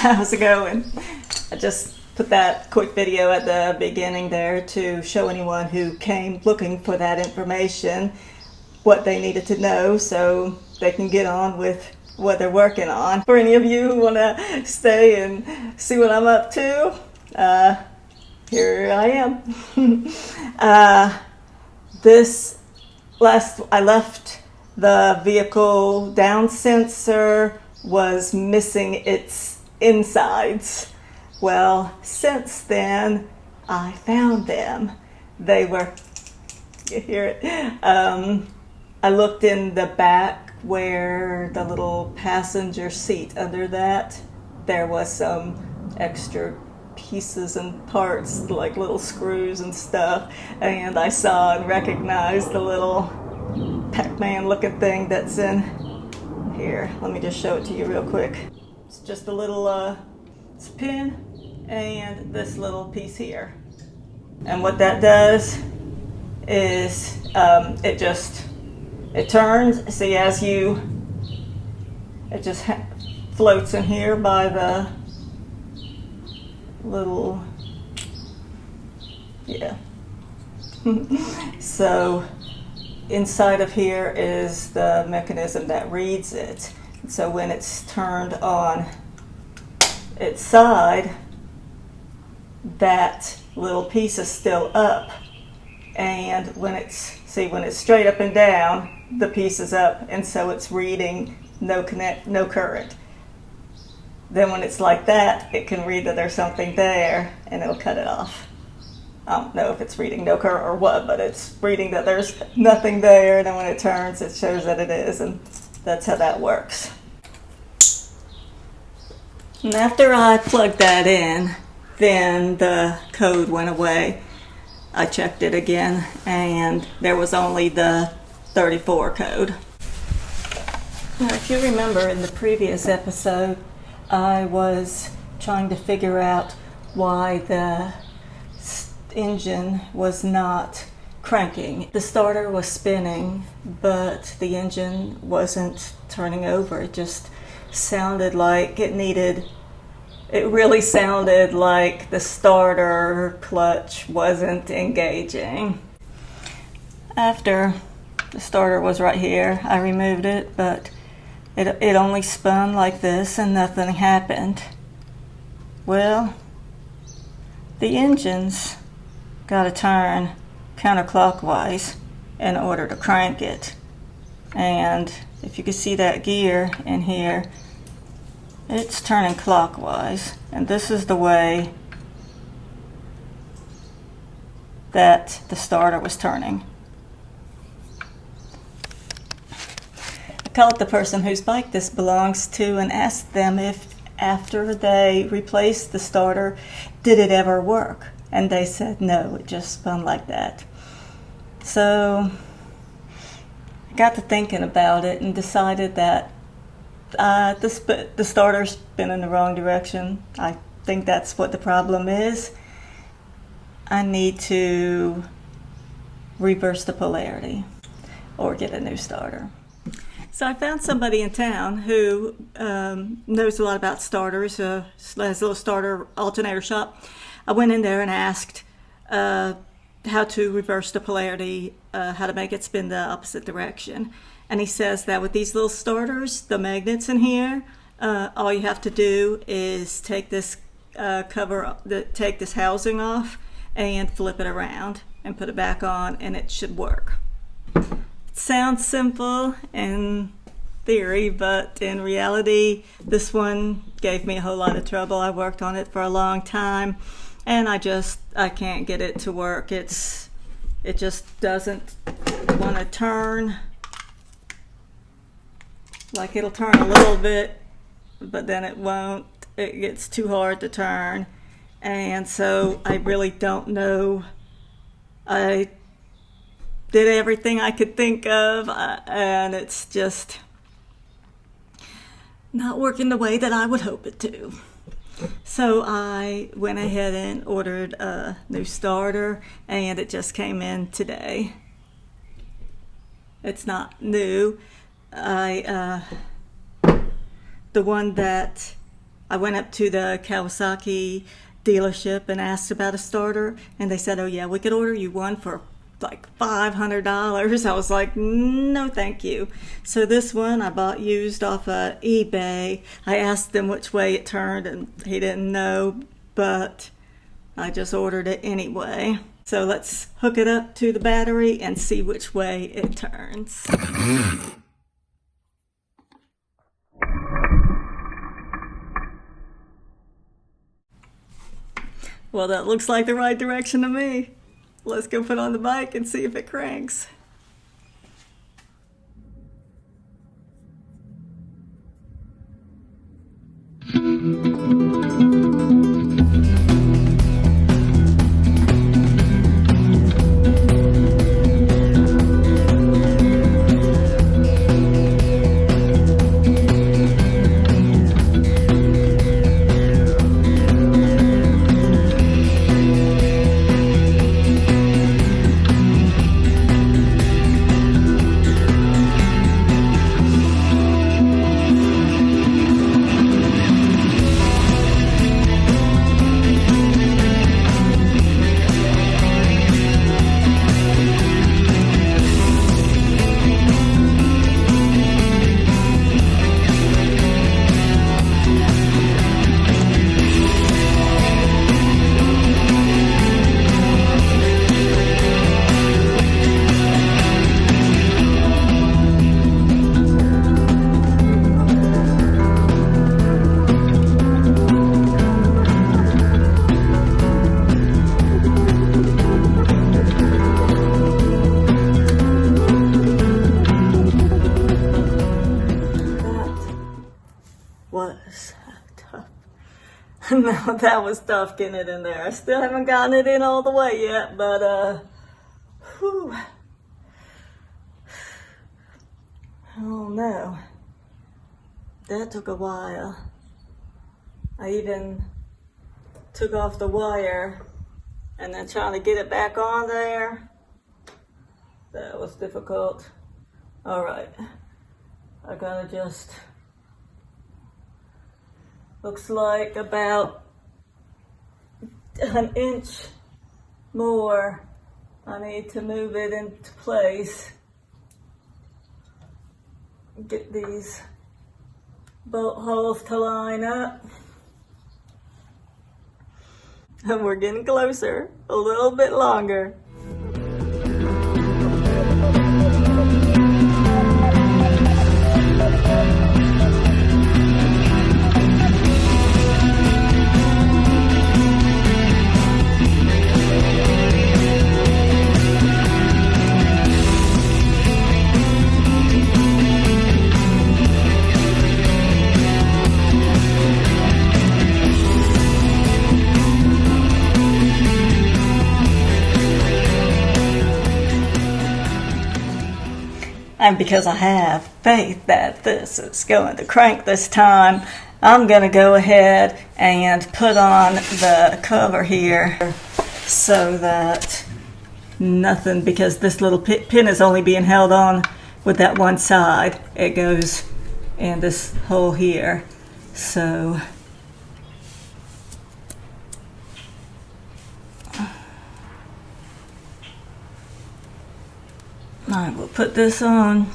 how's it going? I just put that quick video at the beginning there to show anyone who came looking for that information what they needed to know so they can get on with what they're working on. For any of you who want to stay and see what I'm up to, here I am. I left the vehicle down sensor was missing its insides. Well, since then, I found them. They were, you hear it? I looked in the back where the little passenger seat under that, there was some extra pieces and parts, like little screws and stuff, and I saw and recognized the little Pac-Man looking thing that's in here. Let me just show it to you real quick. It's just a little it's a pin and this little piece here. And what that does is it turns, see, it just floats in here by the little, yeah. So inside of here is the mechanism that reads it. So when it's turned on its side, that little piece is still up. And when it's straight up and down, the piece is up, and so it's reading no current. Then when it's like that, it can read that there's something there, and it'll cut it off. I don't know if it's reading no current or what, but it's reading that there's nothing there, and then when it turns, it shows that it is, and that's how that works. And after I plugged that in, then the code went away. I checked it again, and there was only the 34 code. Now, if you remember in the previous episode, I was trying to figure out why the engine was not cranking. The starter was spinning, but the engine wasn't turning over. It just sounded like it really sounded like the starter clutch wasn't engaging. After the starter was right here, I removed it, but it only spun like this and nothing happened. Well, the engine's got to turn counterclockwise in order to crank it. And if you can see that gear in here, it's turning clockwise, and this is the way that the starter was turning. I called the person whose bike this belongs to and asked them if after they replaced the starter, did it ever work? And they said no, it just spun like that. So I got to thinking about it and decided that the starter's been in the wrong direction. I think that's what the problem is. I need to reverse the polarity or get a new starter. So I found somebody in town who knows a lot about starters, has a little starter alternator shop. I went in there and asked how to reverse the polarity, how to make it spin the opposite direction. And he says that with these little starters, the magnets in here, all you have to do is take this take this housing off and flip it around and put it back on, and it should work. It sounds simple in theory, but in reality, this one gave me a whole lot of trouble. I worked on it for a long time, and I can't get it to work. It just doesn't want to turn. Like, it'll turn a little bit, but then it won't. It gets too hard to turn. And so I really don't know. I did everything I could think of, and it's just not working the way that I would hope it to. So I went ahead and ordered a new starter, and it just came in today. It's not new. The one that I went up to the Kawasaki dealership and asked about a starter, and they said, oh yeah, we could order you one for like $500. I was like, no thank you. So this one I bought used off of eBay. I asked them which way it turned and he didn't know, but I just ordered it anyway. So let's hook it up to the battery and see which way it turns. Well, that looks like the right direction to me. Let's go put on the bike and see if it cranks. Was tough. No, that was tough getting it in there. I still haven't gotten it in all the way yet, but whew. Oh no, that took a while. I even took off the wire and then trying to get it back on there. That was difficult. All right, I gotta just, looks like about an inch more. I need to move it into place. Get these bolt holes to line up. And we're getting closer, a little bit longer. And because I have faith that this is going to crank this time, I'm going to go ahead and put on the cover here so that nothing, because this little pin is only being held on with that one side. It goes in this hole here. So I will put this on.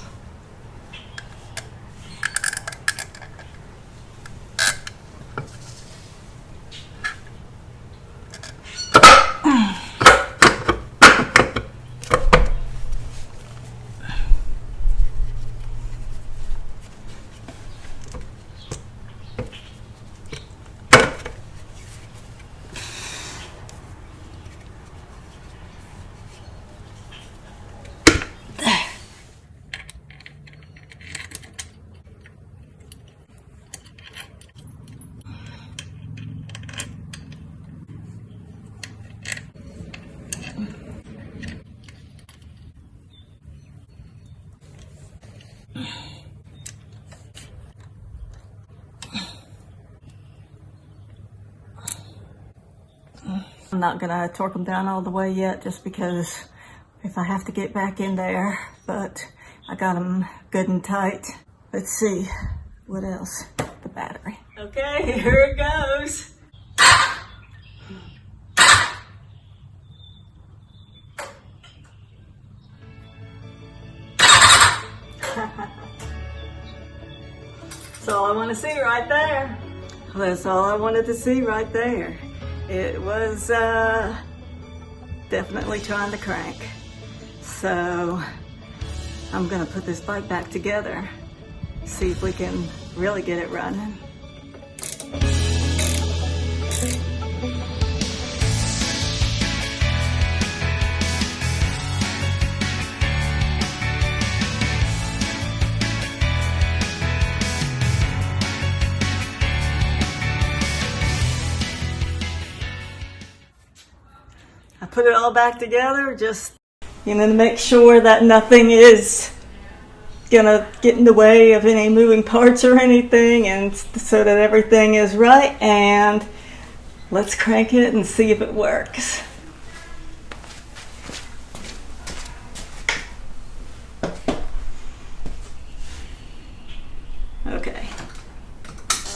I'm not gonna torque them down all the way yet, just because if I have to get back in there, but I got them good and tight. Let's see what else. The battery. Okay, here it goes. That's all I want to see right there. That's all I wanted to see right there. It was definitely trying to crank. So I'm gonna put this bike back together, see if we can really get it running. I put it all back together, just, to make sure that nothing is gonna get in the way of any moving parts or anything, and so that everything is right. And let's crank it and see if it works. Okay,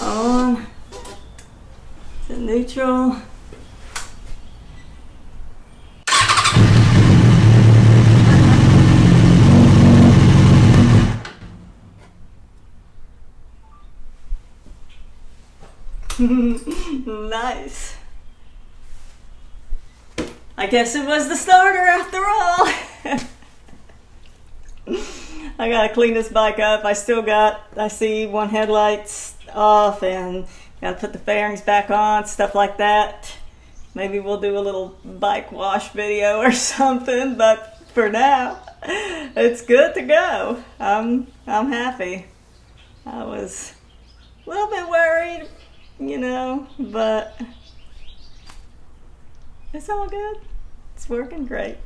on to neutral. Nice. I guess it was the starter after all. I gotta clean this bike up. I see one headlight's off, and gotta put the fairings back on, stuff like that. Maybe we'll do a little bike wash video or something, but for now, it's good to go. I'm happy. I was a little bit worried, but it's all good. It's working great.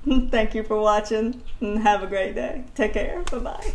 Thank you for watching, and have a great day. Take care. Bye-bye.